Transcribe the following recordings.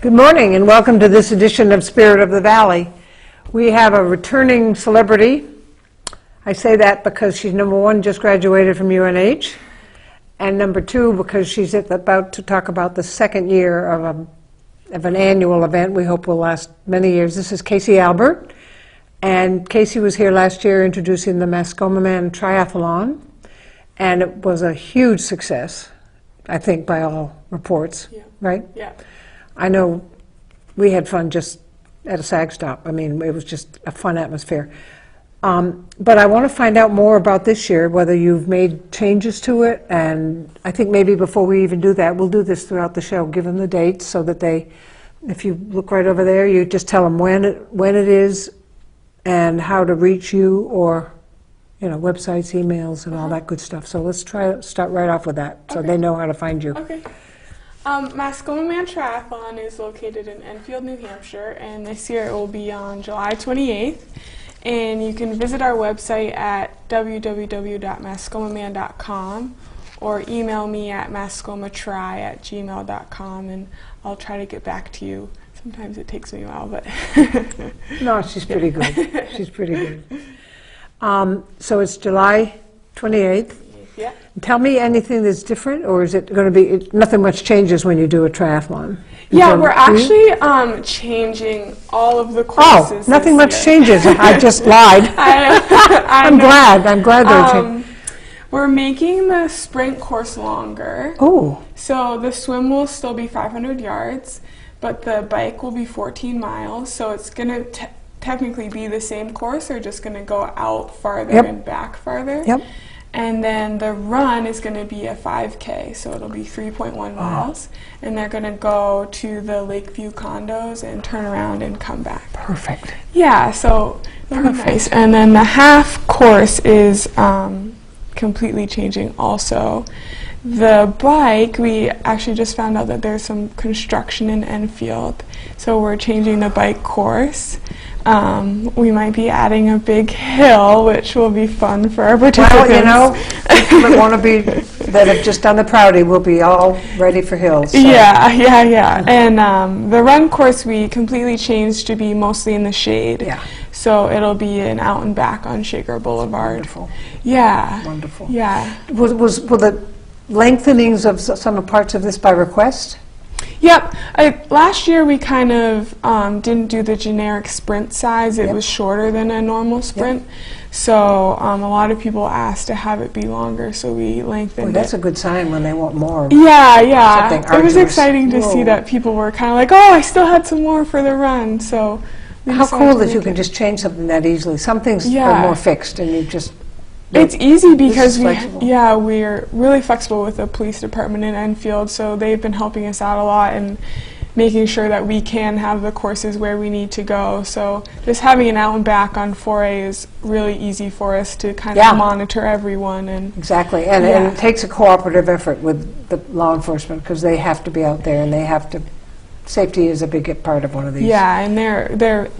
Good morning and welcome to this edition of Spirit of the Valley. We have a returning celebrity. I say that because she's number one, just graduated from UNH, and number two, because she's about to talk about the second year of an annual event we hope will last many years. This is Casey Albert, and Casey was here last year introducing the Mascoma Man Triathlon, and it was a huge success, I think, by all reports, right? Yeah. I know we had fun just at a SAG stop. I mean, it was just a fun atmosphere. But I want to find out more about this year, whether you've made changes to it, and I think maybe before we even do that, we'll do this throughout the show, give them the dates so that they, if you look right over there, you just tell them when it is and how to reach you, or, you know, websites, emails, and all that good stuff. So let's start right off with that, so they know how to find you. Okay. Mascoma Man Triathlon is located in Enfield, New Hampshire, and this year it will be on July 28th. And you can visit our website at www.mascomaman.com or email me at mascomatry@gmail.com, and I'll try to get back to you. Sometimes it takes me a while, but... No, she's pretty good. She's pretty good. So it's July 28th. Yeah. Tell me anything that's different, or is it going to be, nothing much changes when you do a triathlon? Yeah, we're actually changing all of the courses. Oh, nothing much changes. I just lied. I'm glad they're changing. We're making the sprint course longer. Oh. So the swim will still be 500 yards, but the bike will be 14 miles. So it's going to technically be the same course. They're just going to go out farther and back farther. Yep. And then the run is going to be a 5K, so it'll be 3.1 miles. And they're going to go to the Lakeview condos and turn around and come back. Perfect. Yeah, so it'll be nice. And then the half course is completely changing also. The bike, we actually just found out that there's some construction in Enfield, so we're changing the bike course. We might be adding a big hill, which will be fun for our participants. Well, you know, people that want to be, that have just done the Proudy will be all ready for hills. So. Yeah. And the run course we completely changed to be mostly in the shade. Yeah. So it'll be an out and back on Shaker Boulevard. Wonderful. Yeah. Wonderful. Yeah. Were the lengthenings of some parts of this by request? Yep. Last year we kind of didn't do the generic sprint size. It was shorter than a normal sprint. So a lot of people asked to have it be longer, so we lengthened That's a good sign when they want more. Yeah. Something It was arduous. exciting to see that people were kind of like, oh, I still had some more for the run. So how cool that you can just change something that easily. Some things are more fixed, and you just... It's easy because we're we're really flexible with the police department in Enfield, so they've been helping us out a lot and making sure that we can have the courses where we need to go. So just having an out and back on 4A is really easy for us to kind of monitor everyone. And exactly, and it takes a cooperative effort with the law enforcement, because they have to be out there and they have to. Safety is a big part of one of these. Yeah, and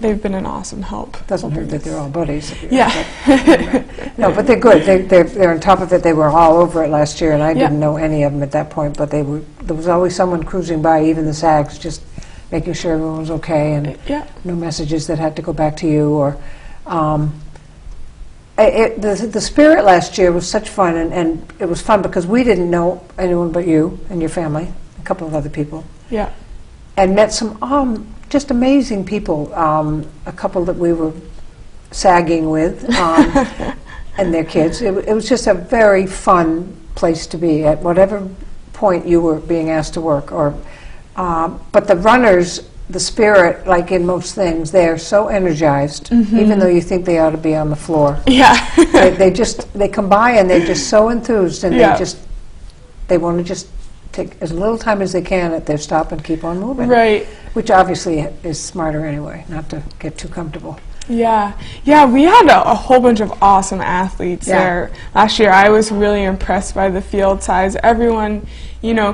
they've been an awesome help. Doesn't hurt that they're all buddies. Yeah. No, but they're good. They're on top of it. They were all over it last year, and I didn't know any of them at that point. But there was always someone cruising by, even the SAGs, just making sure everyone was okay, and no messages that had to go back to you. Or the spirit last year was such fun, and it was fun because we didn't know anyone but you and your family, a couple of other people. Yeah. And met some just amazing people, a couple that we were sagging with, and their kids. It was just a very fun place to be at whatever point you were being asked to work. But the runners, the spirit, like in most things, they're so energized, even though you think they ought to be on the floor. Yeah. they come by and they're just so enthused, and they want to just take as little time as they can at their stop and keep on moving. Right. Which obviously is smarter anyway, not to get too comfortable. Yeah, we had a whole bunch of awesome athletes there last year. I was really impressed by the field size. Everyone,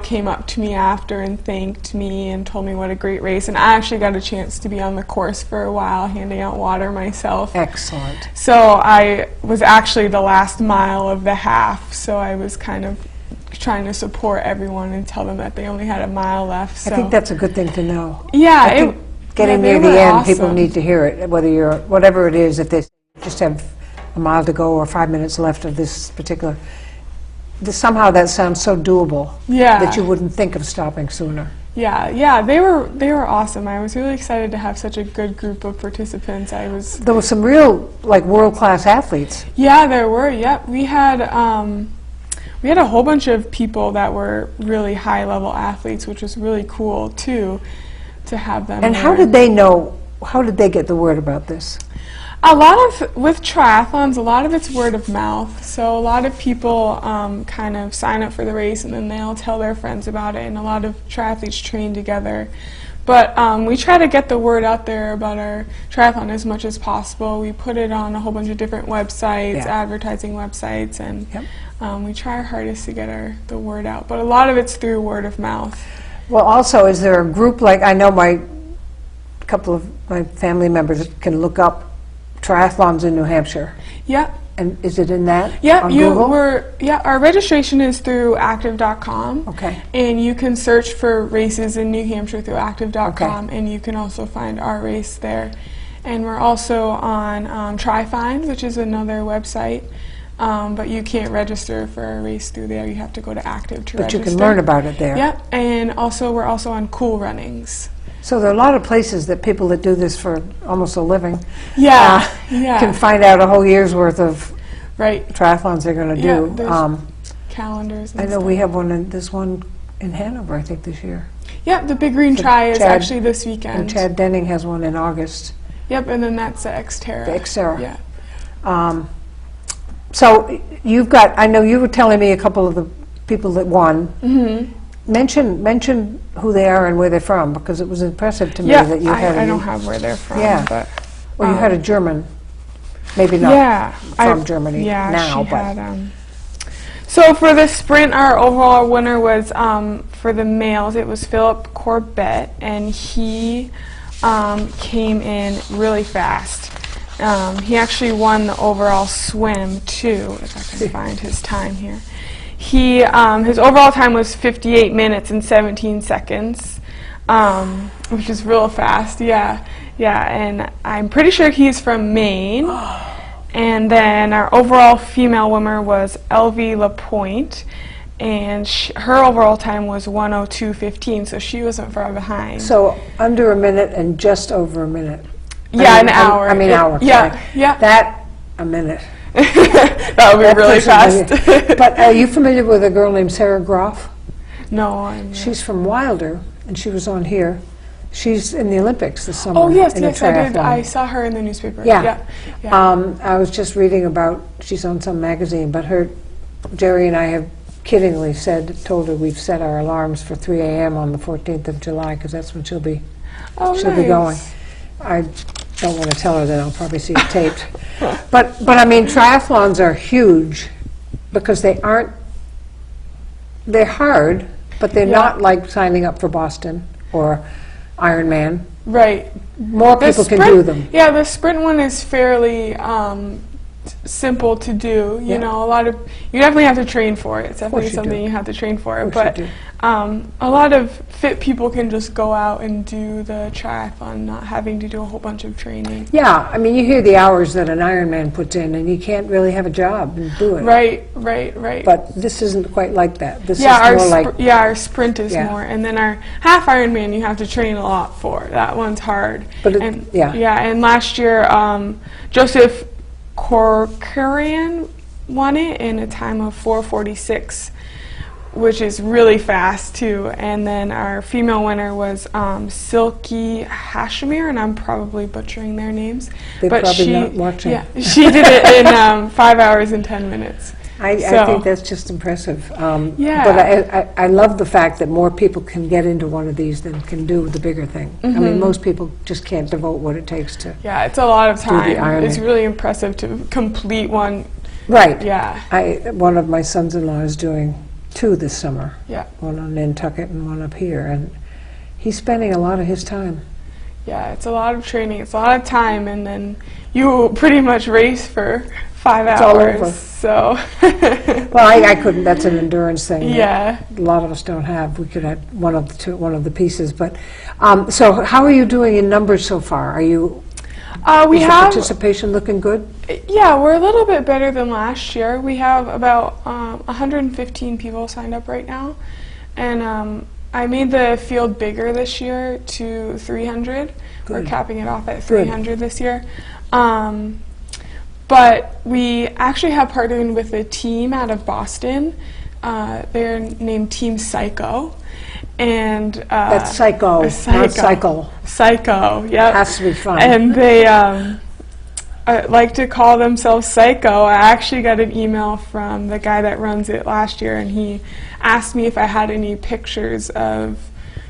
came up to me after and thanked me and told me what a great race. And I actually got a chance to be on the course for a while, handing out water myself. Excellent. So I was actually the last mile of the half, so I was kind of trying to support everyone and tell them that they only had a mile left. So. I think that's a good thing to know. Yeah, I think getting yeah, near they the were end, awesome. people need to hear it, whatever it is, if they just have a mile to go or 5 minutes left of this particular, somehow that sounds so doable that you wouldn't think of stopping sooner. Yeah, they were awesome. I was really excited to have such a good group of participants. There were some real, like, world-class athletes. Yeah, there were. Yep, we had a whole bunch of people that were really high-level athletes, which was really cool too, to have them. And there. how did they know? How did they get the word about this? With triathlons, a lot of it's word of mouth. So a lot of people kind of sign up for the race and then they'll tell their friends about it, and a lot of triathletes train together. But we try to get the word out there about our triathlon as much as possible. We put it on a whole bunch of different websites, advertising websites, and we try our hardest to get the word out. But a lot of it's through word of mouth. Well, also, is there a group, like, I know a couple of my family members can look up triathlons in New Hampshire. Yeah. And is it in that? Yeah, on Google? Our registration is through active.com. Okay. And you can search for races in New Hampshire through active.com, Okay. and you can also find our race there. And we're also on TriFind, which is another website. But you can't register for a race through there. You have to go to Active to register. But you can learn about it there. Yep, and also we're also on Cool Runnings. So there are a lot of places that people that do this for almost a living Yeah, can find out a whole year's worth of right triathlons they're going to Yeah, do. there's calendars. And I know stuff. we have there's one in Hanover, I think, this year. Yeah, the Big Green So Tri is Chad- actually this And weekend. Chad Denning has one in August, Yep, and then that's the Xterra. the Xterra. Yeah. So you've got, I know you were telling me a couple of the people that won. Mm-hmm. Mention who they are and where they're from, because it was impressive to me Yeah, that you had I don't have where they're from. Yeah. But, well, you had a German, maybe not yeah, from Germany now, she but had, so for the sprint, our overall winner was, for the males, it was Philip Corbett, and he came in really fast. He actually won the overall swim too, if I can find his time here. His overall time was 58 minutes and 17 seconds, which is real fast. Yeah, and I'm pretty sure he's from Maine. And then our overall female winner was Elvie Lapointe, and her overall time was 1:02:15, so she wasn't far behind. so under a minute and just over a minute. Yeah, an hour. I mean, hour. Yeah, sorry. yeah. That, a minute. That would be really person fast. But are you familiar with a girl named Sarah Groff? No, I'm not. She's from Wilder, and she was on here. She's in the Olympics this summer. Oh yes, in a I did. triathlon. I saw her in the newspaper. Yeah. Yeah. I was just reading about, she's on some magazine, but Jerry and I have kiddingly told her we've set our alarms for 3 a.m. on the 14th of July, because that's when she'll be going. I don't want to tell her that. I'll probably see it taped. But I mean, triathlons are huge because they're hard, but they're not like signing up for Boston or Ironman. Right. More people can do them. Yeah, the sprint one is fairly simple to do. You know, you definitely have to train for it. It's definitely something you have to train for. But a lot of fit people can just go out and do the triathlon, not having to do a whole bunch of training. Yeah, I mean, you hear the hours that an Ironman puts in, and you can't really have a job and do it. Right. But this isn't quite like that. This is our more like our sprint is more, and then our half Ironman you have to train a lot for. That one's hard. But and last year Joseph Corcoran won it in a time of 4:46, which is really fast too. And then our female winner was Silky Hashimir, and I'm probably butchering their names. They're but probably not watching. Yeah, she did it in 5 hours and 10 minutes. I think that's just impressive. Yeah. But I love the fact that more people can get into one of these than can do the bigger thing. I mean, most people just can't devote what it takes to. Yeah, it's a lot of time. Ironman. It's really impressive to complete one. Right. Yeah. One of my sons-in-law is doing 2 this summer. Yeah. One on Nantucket and one up here, and he's spending a lot of his time. Yeah, it's a lot of training. It's a lot of time, and then you pretty much race for 5 It's all hours. over. So Well, I couldn't, that's an endurance thing. that yeah. A lot of us don't have. We could have one of the pieces, but, so how are you doing in numbers so far? Are you, We is the have, participation looking good? yeah, we're a little bit better than last year. We have about 115 people signed up right now, and I made the field bigger this year to 300. We're Good. capping it off at Good. 300 this year. But we actually have partnered with a team out of Boston. They're named Team Psycho. And That's psycho, not cycle. Psycho, yep. Has to be fun. And they like to call themselves Psycho. I actually got an email from the guy that runs it last year, and he asked me if I had any pictures of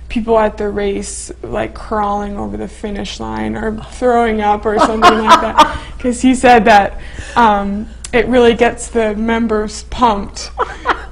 people at the race like crawling over the finish line or throwing up or something like that, because he said that it really gets the members pumped,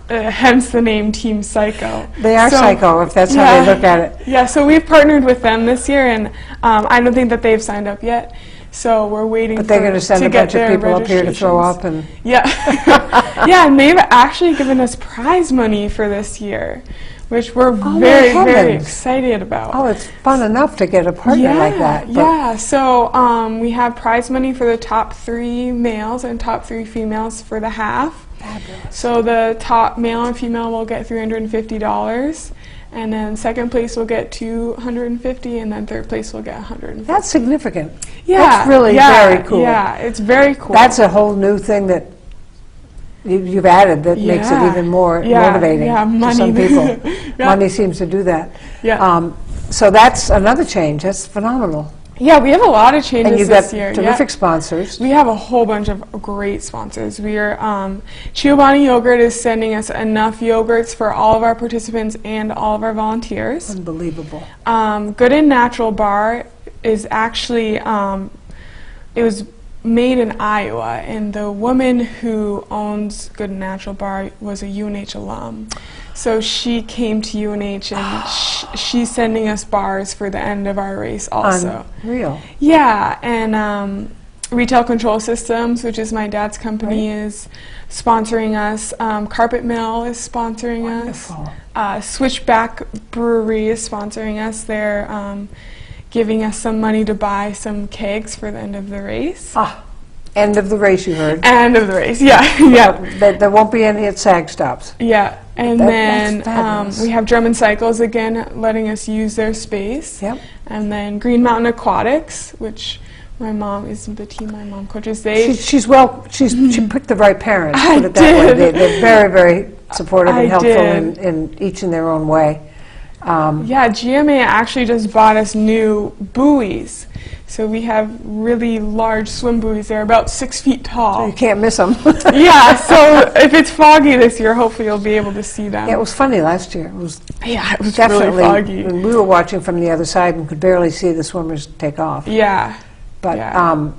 hence the name Team Psycho. They are So, psycho, if that's how yeah. they look at it. Yeah, so we've partnered with them this year, and I don't think that they've signed up yet, so we're waiting But they're going to send a get bunch of their people up here to throw registrations. up and, Yeah. Yeah, and they've actually given us prize money for this year, which we're my very, very heavens. excited about. oh, it's fun enough to get a partner like that. but- Yeah, so we have prize money for the top 3 males and top 3 females for the half. Fabulous. So the top male and female will get $350, and then second place will get $250, and then third place will get $150. That's significant. Yeah, That's really yeah, very cool. Yeah, it's very cool. That's a whole new thing that you've added that makes it Yeah. even more Yeah, motivating yeah, to money. some people. Yeah. Money seems to do that. Yeah. So that's another change. That's phenomenal. Yeah, we have a lot of changes And you've this got year. terrific Yeah. sponsors. We have a whole bunch of great sponsors. We are Chobani Yogurt is sending us enough yogurts for all of our participants and all of our volunteers. Unbelievable. Good and Natural Bar is actually it was made in Iowa, and the woman who owns Good and Natural Bar was a UNH alum. So she came to UNH, and she's sending us bars for the end of our race also. Unreal. Yeah, and Retail Control Systems, which is my dad's company, is sponsoring us. Carpet Mill is sponsoring Wonderful. us. Switchback Brewery is sponsoring us. They're giving us some money to buy some kegs for the end of the race. End of the race, you heard. End of the race, yeah, yeah. There won't be any at SAG stops. Yeah, and That's then fabulous. we have German Cycles again letting us use their space. Yep. And then Green Mountain Aquatics, which my mom is the team my mom coaches. They She picked the right parents, I put it that way. did. They're very, very supportive I and helpful did. in each in their own way. yeah, GMA actually just bought us new buoys. So we have really large swim buoys. They're about 6 feet You tall. can't miss them. Yeah, so if it's foggy this year, hopefully you'll be able to see them. Yeah, it was funny last year. It was Yeah, it was definitely, really foggy. when we were watching from the other side and could barely see the swimmers take off. Yeah. But, yeah.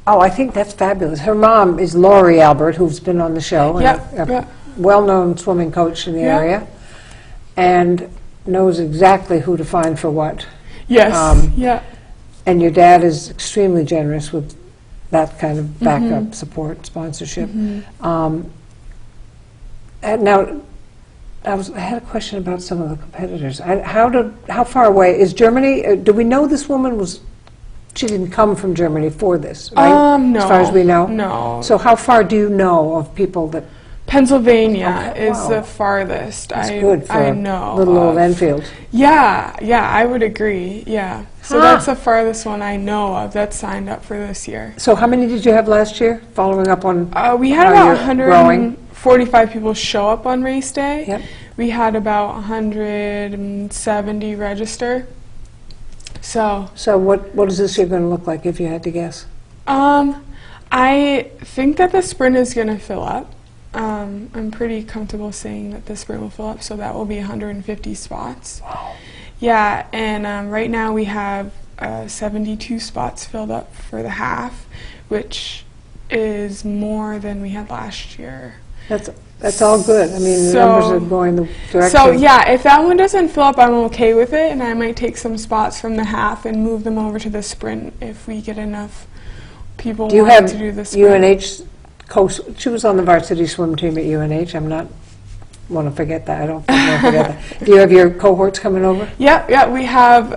oh, I think that's fabulous. Her mom is Lori Albert, who's been on the show, Yep, and a yep. well-known swimming coach in the Yeah. area, and knows exactly who to find for what. Yes. Yeah. And your dad is extremely generous with that kind of backup, Mm-hmm. support, sponsorship. And now, I had a question about some of the competitors. How far away is Germany? Do we know this woman was? She didn't come from Germany for this, right? No. As far as we know. No. So how far do you know of people that? Pennsylvania Okay, is wow. the farthest. That's I good for I a know. little old of. Enfield. Yeah, yeah, I would agree. Yeah. So Huh. that's the farthest one I know of that's signed up for this year. So how many did you have last year? Following up on. We had how about you're growing? 145 people show up on race day. Yep. We had about 170 register. So, So what is this year going to look like if you had to guess? I think that the sprint is going to fill up. I'm pretty comfortable saying that the sprint will fill up, so that will be 150 spots. Wow. Yeah, and right now we have 72 spots filled up for the half, which is more than we had last year. That's all good. I mean, the So- numbers are going the direction. So yeah, if that one doesn't fill up, I'm okay with it, and I might take some spots from the half and move them over to the sprint if we get enough people Do you wanted have to do the sprint. UNH coach? She was on the varsity swim team at UNH. I'm not want to forget that. I don't want to forget that. Do you have your cohorts coming over? Yeah,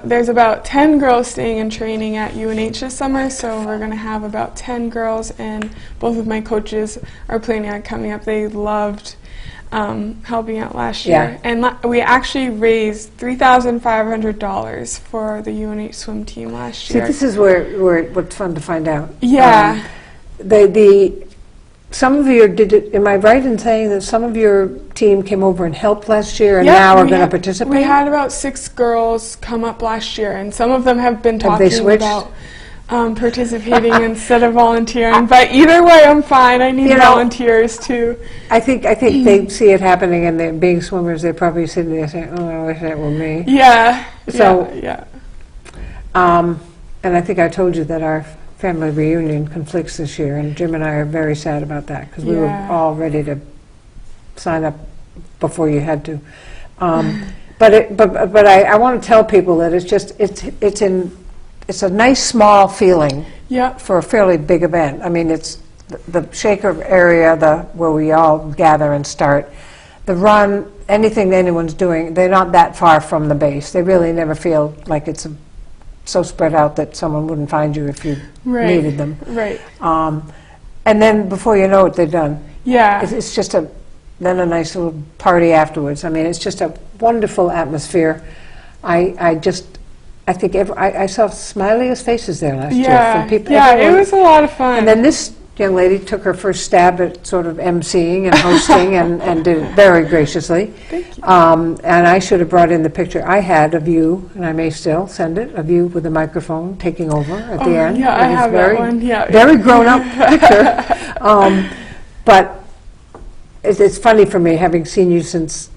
there's about 10 girls staying in training at UNH this summer, so we're going to have about 10 girls, and both of my coaches are planning on coming up. They loved helping out last year. Yeah. And we actually raised $3,500 for the UNH swim team last See, year. this is where what's fun to find out. Yeah. Some of your, am I right in saying that some of your team came over and helped last year and Yep, now are we going to had- participate? We had about 6 girls come up last year, and some of them have been Have they talking switched? about participating instead of volunteering. But either way, I'm fine. I need You know, volunteers too. I think they see it happening and they're being swimmers, they're probably sitting there saying, oh, I wish that were me. Yeah. So- yeah. And I think I told you that our family reunion conflicts this year, and Jim and I are very sad about that because we were Yeah. all ready to sign up before you had to. But I want to tell people that it's a nice small feeling Yep. for a fairly big event. I mean, it's the Shaker area, where we all gather and start. The run, anything that anyone's doing, they're not that far from the base. They really never feel like it's so spread out that someone wouldn't find you if you Right. needed them. Right. And then before you know it, they're done. Yeah. It's just then a nice little party afterwards. I mean, it's just a wonderful atmosphere. I think I saw smiliest faces there last year from people. Yeah, everyone. it was a lot of fun. And then this young lady took her first stab at sort of emceeing and hosting and did it very graciously. Thank you. And I should have brought in the picture I had of you, and I may still send it, of you with the microphone taking over at the end. Yeah, I It was have that one. Yeah. very grown-up picture. But it's funny for me, having seen you since,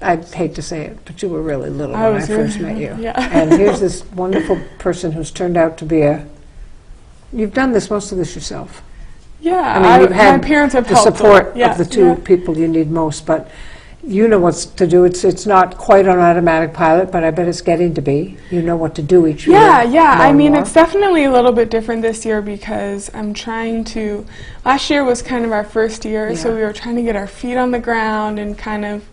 I hate to say it, but you were really little when I was first really met you. little, yeah. And here's this wonderful person who's turned out to be you've done most of this yourself. Yeah. I mean, you've had my parents have the helped a support lot. Yeah, of the two yeah. people you need most, but you know what to do. It's not quite on automatic pilot, but I bet it's getting to be. You know what to do each year. Yeah. more I and mean, more. it's definitely a little bit different this year because I'm trying to. Last year was kind of our first year, so Yeah. we were trying to get our feet on the ground and kind of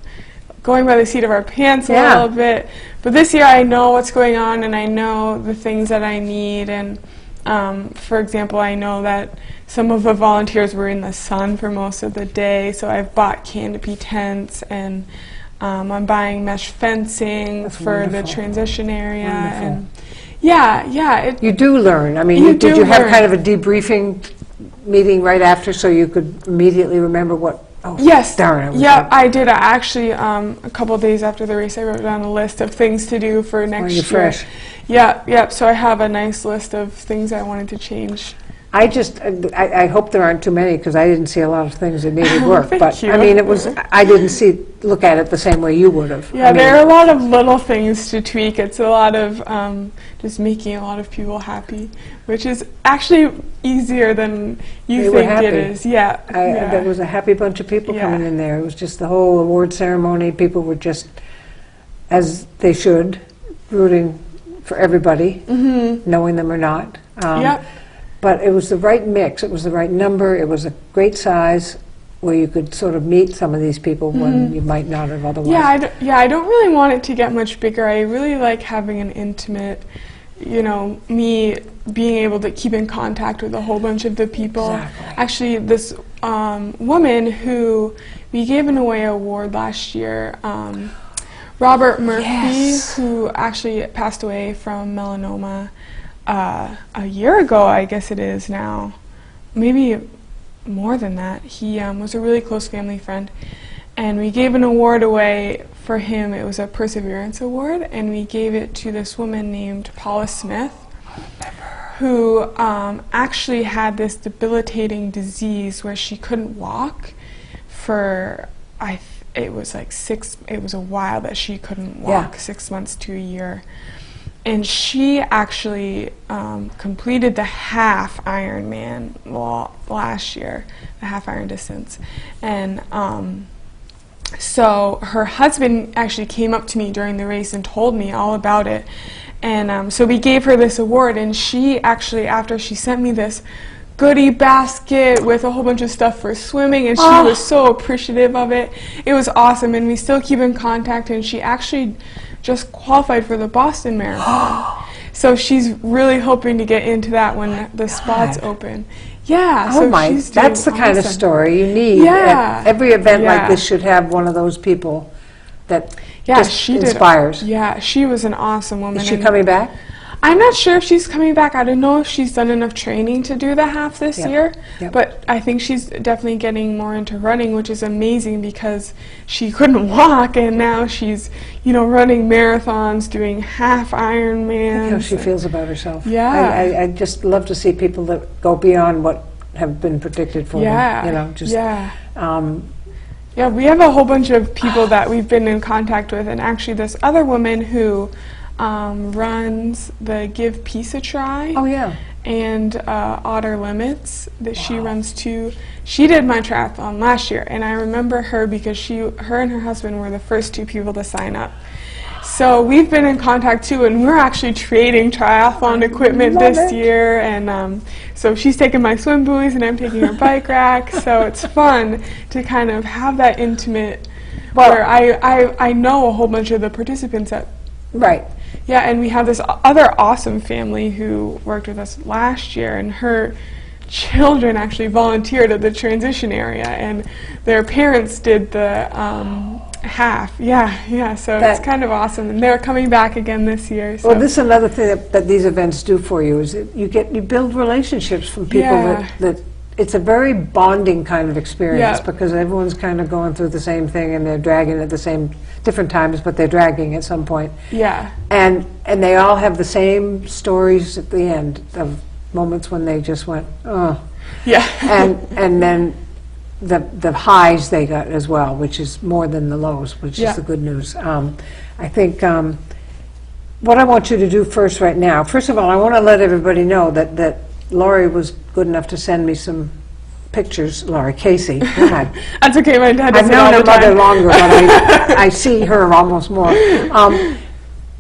going by the seat of our pants a Yeah. little bit. But this year, I know what's going on and I know the things that I need. And for example, I know that some of the volunteers were in the sun for most of the day, so I've bought canopy tents and I'm buying mesh fencing That's for the wonderful. transition area. Wonderful. And yeah. You do learn. I mean, You did do you have learn. kind of a debriefing meeting right after so you could immediately remember what? Oh, Yes. darn! I was Yeah, like, I did. I actually, a couple days after the race, I wrote down a list of things to do for next you're year. fresh. Yeah. So I have a nice list of things I wanted to change. I hope there aren't too many because I didn't see a lot of things that needed work. Thank but you. I mean, I didn't look at it the same way you would have. Yeah, I mean, there are a lot of little things to tweak. It's a lot of just making a lot of people happy, which is actually easier than you They were think happy. it is. Yeah. There was a happy bunch of people Yeah. coming in there. It was just the whole award ceremony. People were just, as they should, rooting for everybody, knowing them or not. Yep. But it was the right mix. It was the right number. It was a great size where you could sort of meet some of these people when you might not have otherwise. Yeah, I don't really want it to get much bigger. I really like having an intimate, me being able to keep in contact with a whole bunch of the people. Exactly. Actually, this woman who we gave an away award last year, Robert Murphy, Yes. who actually passed away from melanoma a year ago, I guess it is now, maybe more than that. He was a really close family friend, and we gave an award away for him. It was a Perseverance Award, and we gave it to this woman named Paula Smith, who actually had this debilitating disease where she couldn't walk for, it was a while that she couldn't walk, Yeah. 6 months to a year. And she actually completed the half Ironman last year, the half Iron distance. And so her husband actually came up to me during the race and told me all about it. And so we gave her this award, and she actually, after she sent me this goodie basket with a whole bunch of stuff for swimming, and she was so appreciative of it. It was awesome, and we still keep in contact, and she actually just qualified for the Boston Marathon. So she's really hoping to get into that when the spots open. Yeah. Oh so my, she's doing that's the kind of awesome. story you need. Yeah. Every event like Yeah. this should have one of those people that Yeah, just she inspires. did. Yeah, she was an awesome woman. Is she and coming back? I'm not sure if she's coming back. I don't know if she's done enough training to do the half this Yep. year, Yep. but I think she's definitely getting more into running, which is amazing because she couldn't walk, and now she's, running marathons, doing half Ironmans. How she feels about herself. Yeah. I just love to see people that go beyond what have been predicted for Yeah. them. Yeah, we have a whole bunch of people that we've been in contact with, and actually this other woman who runs the Give Peace a Try Oh yeah. and Otter Limits that she runs too. She did my triathlon last year, and I remember her because her and her husband were the first two people to sign up. So we've been in contact too, and we're actually trading triathlon equipment Love this it. year. And so she's taking my swim buoys, and I'm taking her bike rack. So it's fun to kind of have that intimate, where I know a whole bunch of the participants that. Right. Yeah, and we have this other awesome family who worked with us last year, and her children actually volunteered at the transition area, and their parents did the half. Yeah, so it's kind of awesome, and they're coming back again this year. So. Well, this is another thing that these events do for you, is that you build relationships from people that it's a very bonding kind of experience, because everyone's kind of going through the same thing, and they're dragging at the same different times, but they're dragging at some point. Yeah. And they all have the same stories at the end of moments when they just went, oh. Yeah. and then the highs they got as well, which is more than the lows, which is the good news. I think what I want you to do first right now, first of all, I want to let everybody know that Laurie was good enough to send me some pictures. Laurie Casey, go ahead. That's okay, my dad does I've it all known her the time. mother longer, but I see her almost more.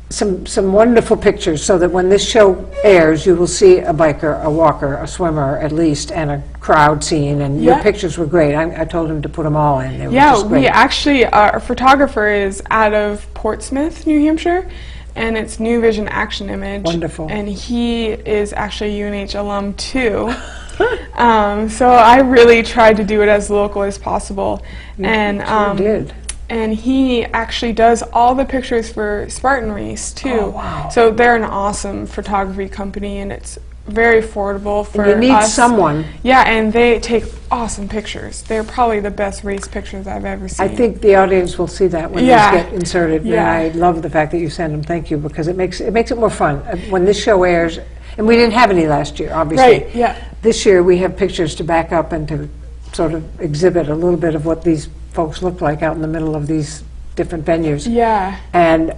Some wonderful pictures, so that when this show airs, you will see a biker, a walker, a swimmer at least, and a crowd scene. And your pictures were great. I told him to put them all in. They were just great. We actually, our photographer is out of Portsmouth, New Hampshire, and it's New Vision Action Image. Wonderful. And he is actually a UNH alum too. So I really tried to do it as local as possible. And sure did. And he actually does all the pictures for Spartan Race too. Oh, wow. So they're an awesome photography company, and it's very affordable for You need us. someone. Yeah, and they take awesome pictures. They're probably the best race pictures I've ever seen. I think the audience will see that when these get inserted. Yeah. And I love the fact that you send them. Thank you, because it makes it more fun. When this show airs, and we didn't have any last year, obviously. Right, yeah. This year we have pictures to back up and to sort of exhibit a little bit of what these folks look like out in the middle of these different venues. Yeah. And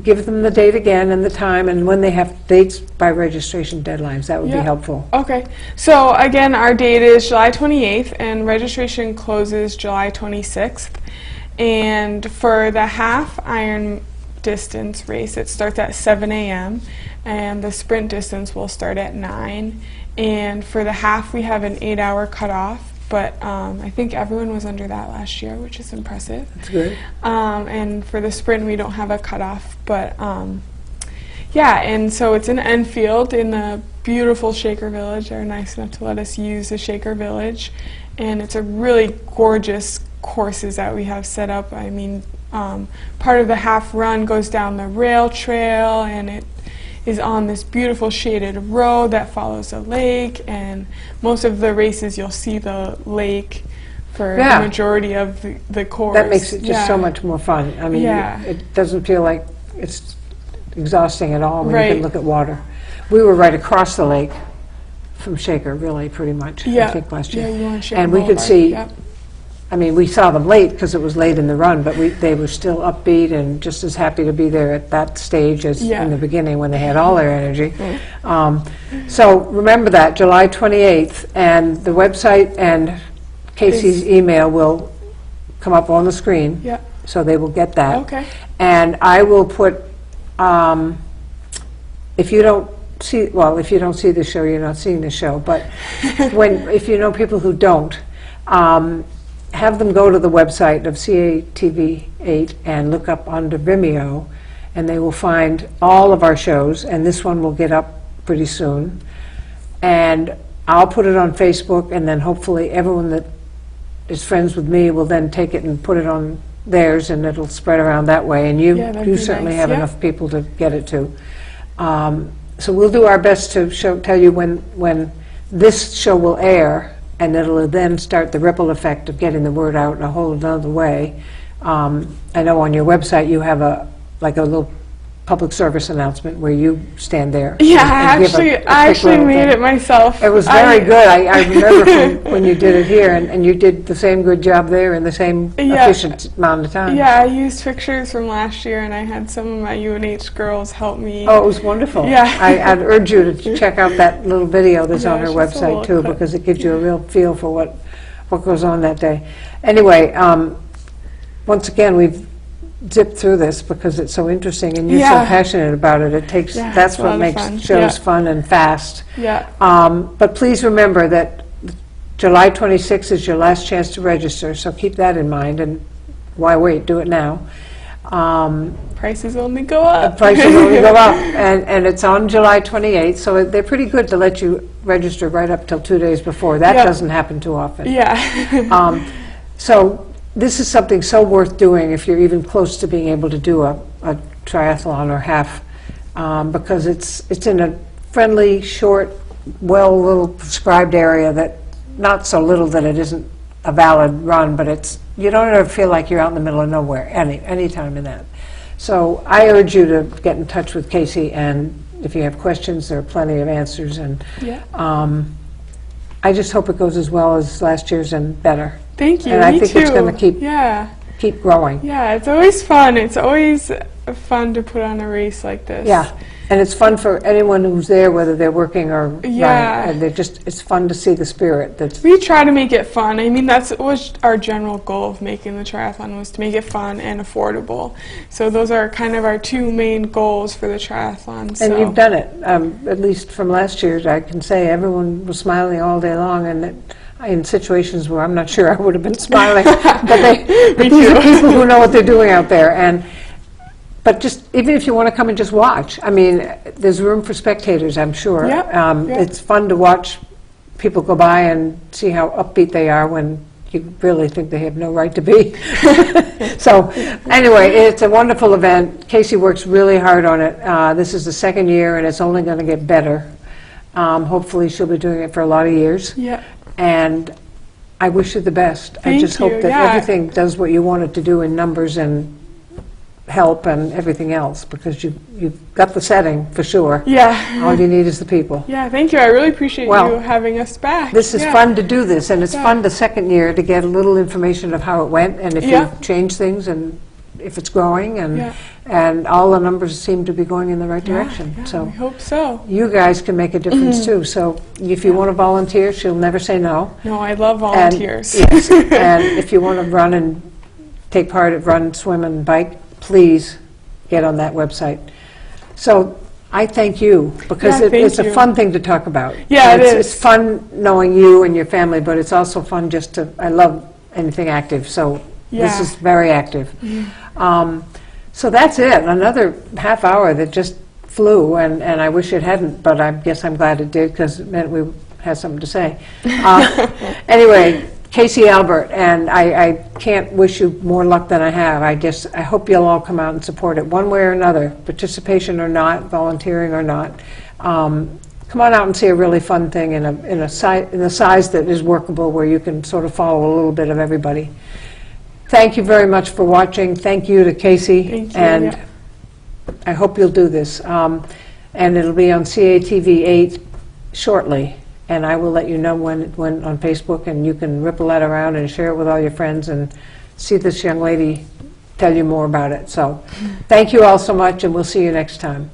give them the date again and the time, and when they have dates by registration deadlines. That would be helpful. Okay. So again, our date is July 28th, and registration closes July 26th. And for the half Iron distance race, it starts at 7 a.m. and the sprint distance will start at 9. And for the half, we have an 8-hour cutoff. But I think everyone was under that last year, which is impressive. That's good. And for the sprint, we don't have a cutoff. But yeah, and so it's in Enfield in the beautiful Shaker Village. They're nice enough to let us use the Shaker Village. And it's a really gorgeous courses that we have set up. I mean, part of the half run goes down the rail trail, and it is on this beautiful shaded road that follows a lake, and most of the races you'll see the lake for the majority of the course. That makes it just so much more fun. I mean, it doesn't feel like it's exhausting at all when you can look at water. We were right across the lake from Shaker, really, pretty much, I think, last year. Yeah, you want to Shaker and we could Boulevard. see, Yep. I mean, we saw them late because it was late in the run, but they were still upbeat and just as happy to be there at that stage as in the beginning when they had all their energy. So remember that, July 28th, and the website and Casey's email will come up on the screen, so they will get that. Okay. And I will put if you don't see, well, if you don't see the show, you're not seeing the show, but if you know people who don't, have them go to the website of CATV8 and look up under Vimeo, and they will find all of our shows, and this one will get up pretty soon. And I'll put it on Facebook, and then hopefully everyone that is friends with me will then take it and put it on theirs, and it'll spread around that way. And you, Yeah, that'd you be certainly nice, have yeah. enough people to get it to. So we'll do our best to tell you when this show will air, and it'll then start the ripple effect of getting the word out in a whole another way. I know on your website you have a little public service announcement where you stand there. Yeah, and give I quick actually little made thing. it myself. It was very good. I remember from when you did it here, and you did the same good job there in the same Yeah. efficient amount of time. Yeah, I used pictures from last year, and I had some of my UNH girls help me. Oh, it was wonderful. Yeah. I'd urge you to check out that little video that's on Yeah, her it's just a website too, little clip. because it gives you a real feel for what goes on that day. Anyway, once again, we've zipped through this because it's so interesting, and you're so Yeah. passionate about it. It takes Yeah, that's it's a what lot of makes fun. shows Yeah. fun and fast. Yeah. But please remember that July 26th is your last chance to register, so keep that in mind. And why wait? Do it now. Prices only go up. Prices only go up, and it's on July 28th, so they're pretty good to let you register right up till 2 days before. That Yeah. doesn't happen too often. Yeah. So this is something so worth doing if you're even close to being able to do a triathlon or half, because it's in a friendly, short, little prescribed area that, not so little that it isn't a valid run, but you don't ever feel like you're out in the middle of nowhere any time in that. So I urge you to get in touch with Casey, and if you have questions, there are plenty of answers. And Yeah. I just hope it goes as well as last year's and better. Thank you. And I Me think too. it's going to Yeah. keep growing. Yeah, it's always fun. It's always fun to put on a race like this. Yeah, and it's fun for anyone who's there, whether they're working or Yeah. running. And it's fun to see the spirit that's. We try to make it fun. I mean, that was our general goal of making the triathlon, was to make it fun and affordable. So those are kind of our two main goals for the triathlon. So. And you've done it, at least from last year, I can say everyone was smiling all day long, and in situations where I'm not sure I would have been smiling, but these are people who know what they're doing out there. But just, even if you want to come and just watch, I mean, there's room for spectators, I'm sure. Yep, yep. It's fun to watch people go by and see how upbeat they are when you really think they have no right to be. So, anyway, it's a wonderful event. Casey works really hard on it. This is the second year, and it's only going to get better. Hopefully, she'll be doing it for a lot of years. Yeah. And I wish you the best. I Thank just hope you, that yeah. everything does what you want it to do in numbers and help and everything else, because you've got the setting for sure. Yeah. All you need is the people. Yeah, thank you. I really appreciate Well, you having us back. This is Yeah. fun to do this, and it's Yeah. fun the second year to get a little information of how it went, and if Yeah. you've changed things, and if it's growing, Yeah. and all the numbers seem to be going in the right direction. Yeah, So I hope so. you guys can make a difference too. So if you want to volunteer, she'll never say no. No, I love And- volunteers. Yes, and if you want to run and take part at run, swim, and bike, please get on that website. So I thank you, because Yeah, thank it's a you. fun thing to talk about. Yeah, And it It's is. fun knowing you and your family, but it's also fun just to, I love anything active, so this Yeah. is very active. So that's it, another half hour that just flew, and I wish it hadn't, but I guess I'm glad it did, because it meant we had something to say. Anyway, Casey Albert, and I can't wish you more luck than I have. I hope you'll all come out and support it one way or another, participation or not, volunteering or not. Come on out and see a really fun thing in a size that is workable, where you can sort of follow a little bit of everybody. Thank you very much for watching. Thank you to Casey. Thank you, And yeah. I hope you'll do this. And it'll be on CATV8 shortly. And I will let you know when on Facebook, and you can ripple that around and share it with all your friends and see this young lady tell you more about it. So thank you all so much, and we'll see you next time.